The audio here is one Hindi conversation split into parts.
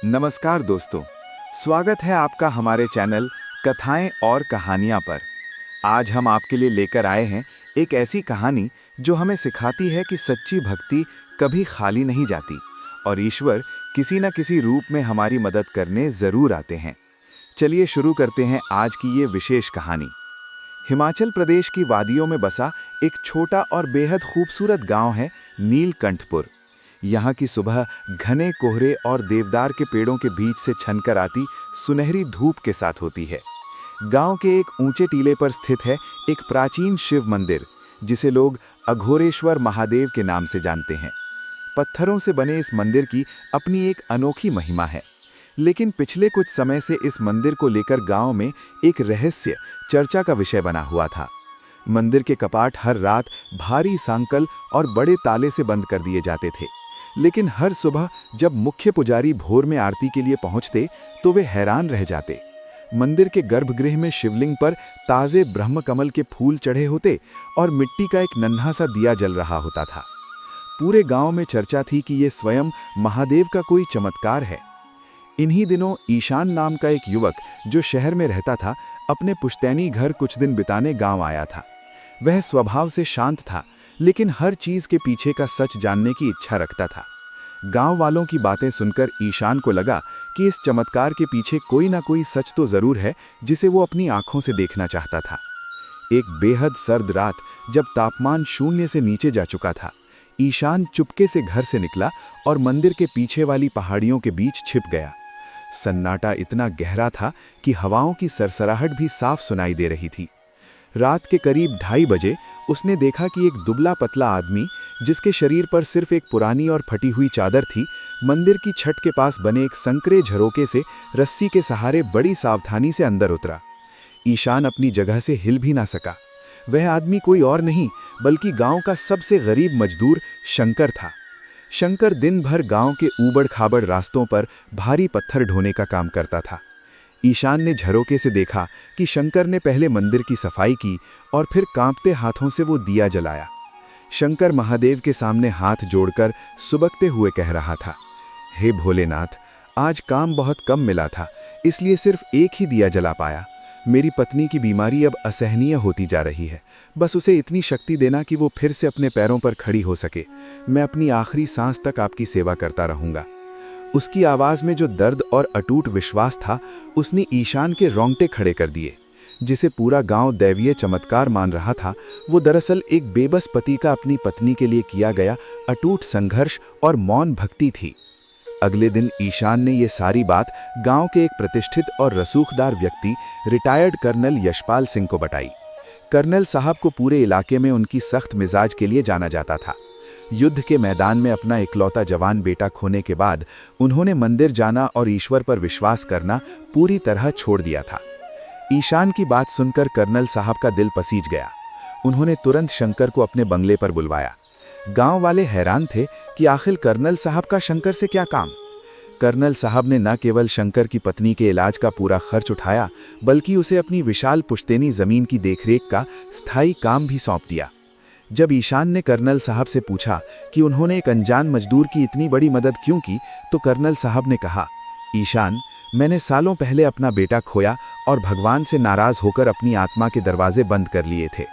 नमस्कार दोस्तों, स्वागत है आपका हमारे चैनल कथाएं और कहानियां पर। आज हम आपके लिए लेकर आए हैं एक ऐसी कहानी जो हमें सिखाती है कि सच्ची भक्ति कभी खाली नहीं जाती और ईश्वर किसी न किसी रूप में हमारी मदद करने जरूर आते हैं। चलिए शुरू करते हैं आज की ये विशेष कहानी। हिमाचल प्रदेश की वादियों में बसा एक छोटा और बेहद खूबसूरत गांव है नीलकंठपुर। यहाँ की सुबह घने कोहरे और देवदार के पेड़ों के बीच से छनकर आती सुनहरी धूप के साथ होती है। गांव के एक ऊंचे टीले पर स्थित है एक प्राचीन शिव मंदिर, जिसे लोग अघोरेश्वर महादेव के नाम से जानते हैं। पत्थरों से बने इस मंदिर की अपनी एक अनोखी महिमा है, लेकिन पिछले कुछ समय से इस मंदिर को लेकर गांव में एक रहस्य चर्चा का विषय बना हुआ था। मंदिर के कपाट हर रात भारी सांकल और बड़े ताले से बंद कर दिए जाते थे, लेकिन हर सुबह जब मुख्य पुजारी भोर में आरती के लिए पहुंचते तो वे हैरान रह जाते। मंदिर के गर्भगृह में शिवलिंग पर ताजे ब्रह्मकमल के फूल चढ़े होते और मिट्टी का एक नन्हा सा दिया जल रहा होता था। पूरे गांव में चर्चा थी कि ये स्वयं महादेव का कोई चमत्कार है। इन्हीं दिनों ईशान नाम का एक युवक जो शहर में रहता था, अपने पुश्तैनी घर कुछ दिन बिताने गांव आया था। वह स्वभाव से शांत था, लेकिन हर चीज के पीछे का सच जानने की इच्छा रखता था। गांव वालों की बातें सुनकर ईशान को लगा कि इस चमत्कार के पीछे कोई ना कोई सच तो जरूर है, जिसे वो अपनी आंखों से देखना चाहता था। एक बेहद सर्द रात, जब तापमान 0 से नीचे जा चुका था, ईशान चुपके से घर से निकला और मंदिर के पीछे वाली पहाड़ियों के बीच छिप गया। सन्नाटा इतना गहरा था कि हवाओं की सरसराहट भी साफ सुनाई दे रही थी। रात के करीब 2:30 बजे उसने देखा कि एक दुबला पतला आदमी, जिसके शरीर पर सिर्फ एक पुरानी और फटी हुई चादर थी, मंदिर की छत के पास बने एक संकरे झरोके से रस्सी के सहारे बड़ी सावधानी से अंदर उतरा। ईशान अपनी जगह से हिल भी ना सका। वह आदमी कोई और नहीं बल्कि गांव का सबसे गरीब मजदूर शंकर था। शंकर दिन भर गांव के ऊबड़ खाबड़ रास्तों पर भारी पत्थर ढोने का काम करता था। ईशान ने झरोके से देखा कि शंकर ने पहले मंदिर की सफाई की और फिर कांपते हाथों से वो दिया जलाया। शंकर महादेव के सामने हाथ जोड़कर सुबकते हुए कह रहा था, हे भोलेनाथ, आज काम बहुत कम मिला था, इसलिए सिर्फ एक ही दिया जला पाया। मेरी पत्नी की बीमारी अब असहनीय होती जा रही है। बस उसे इतनी शक्ति देना कि वो फिर से अपने पैरों पर खड़ी हो सके। मैं अपनी आखिरी सांस तक आपकी सेवा करता रहूंगा। उसकी आवाज़ में जो दर्द और अटूट विश्वास था, उसने ईशान के रोंगटे खड़े कर दिए। जिसे पूरा गांव दैवीय चमत्कार मान रहा था, वो दरअसल एक बेबस पति का अपनी पत्नी के लिए किया गया अटूट संघर्ष और मौन भक्ति थी। अगले दिन ईशान ने ये सारी बात गांव के एक प्रतिष्ठित और रसूखदार व्यक्ति, रिटायर्ड कर्नल यशपाल सिंह को बताई। कर्नल साहब को पूरे इलाके में उनकी सख्त मिजाज के लिए जाना जाता था। युद्ध के मैदान में अपना इकलौता जवान बेटा खोने के बाद उन्होंने मंदिर जाना और ईश्वर पर विश्वास करना पूरी तरह छोड़ दिया था। ईशान की बात सुनकर कर्नल साहब का दिल पसीज गया। उन्होंने तुरंत शंकर को अपने बंगले पर बुलवाया। गांव वाले हैरान थे कि आखिर कर्नल साहब का शंकर से क्या काम। कर्नल साहब ने न केवल शंकर की पत्नी के इलाज का पूरा खर्च उठाया, बल्कि उसे अपनी विशाल पुश्तैनी जमीन की देखरेख का स्थायी काम भी सौंप दिया। जब ईशान ने कर्नल साहब से पूछा कि उन्होंने एक अनजान मजदूर की इतनी बड़ी मदद क्यों की, तो कर्नल साहब ने कहा, ईशान, मैंने सालों पहले अपना बेटा खोया और भगवान से नाराज होकर अपनी आत्मा के दरवाजे बंद कर लिए थे।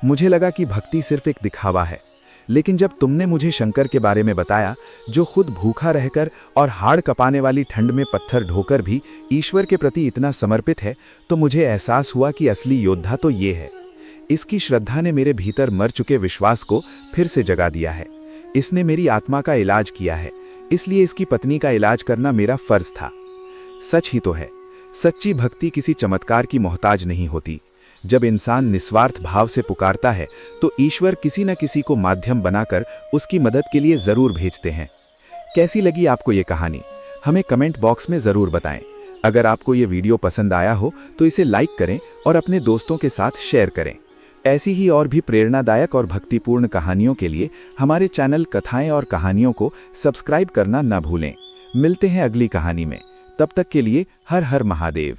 मुझे लगा कि भक्ति सिर्फ एक दिखावा है, लेकिन जब तुमने मुझे शंकर के बारे में बताया, जो खुद भूखा रहकर और हाड़ कपाने वाली ठंड में पत्थर ढोकर भी ईश्वर के प्रति इतना समर्पित है, तो मुझे एहसास हुआ कि असली योद्धा तो ये है। इसकी श्रद्धा ने मेरे भीतर मर चुके विश्वास को फिर से जगा दिया है। इसने मेरी आत्मा का इलाज किया है, इसलिए इसकी पत्नी का इलाज करना मेरा फर्ज था। सच ही तो है, सच्ची भक्ति किसी चमत्कार की मोहताज नहीं होती। जब इंसान निस्वार्थ भाव से पुकारता है, तो ईश्वर किसी न किसी को माध्यम बनाकर उसकी मदद के लिए जरूर भेजते हैं। कैसी लगी आपको ये कहानी? हमें कमेंट बॉक्स में जरूर बताएं। अगर आपको ये वीडियो पसंद आया हो तो इसे लाइक करें और अपने दोस्तों के साथ शेयर करें। ऐसी ही और भी प्रेरणादायक और भक्तिपूर्ण कहानियों के लिए हमारे चैनल कथाएं और कहानियों को सब्सक्राइब करना न भूलें। मिलते हैं अगली कहानी में। तब तक के लिए हर हर महादेव।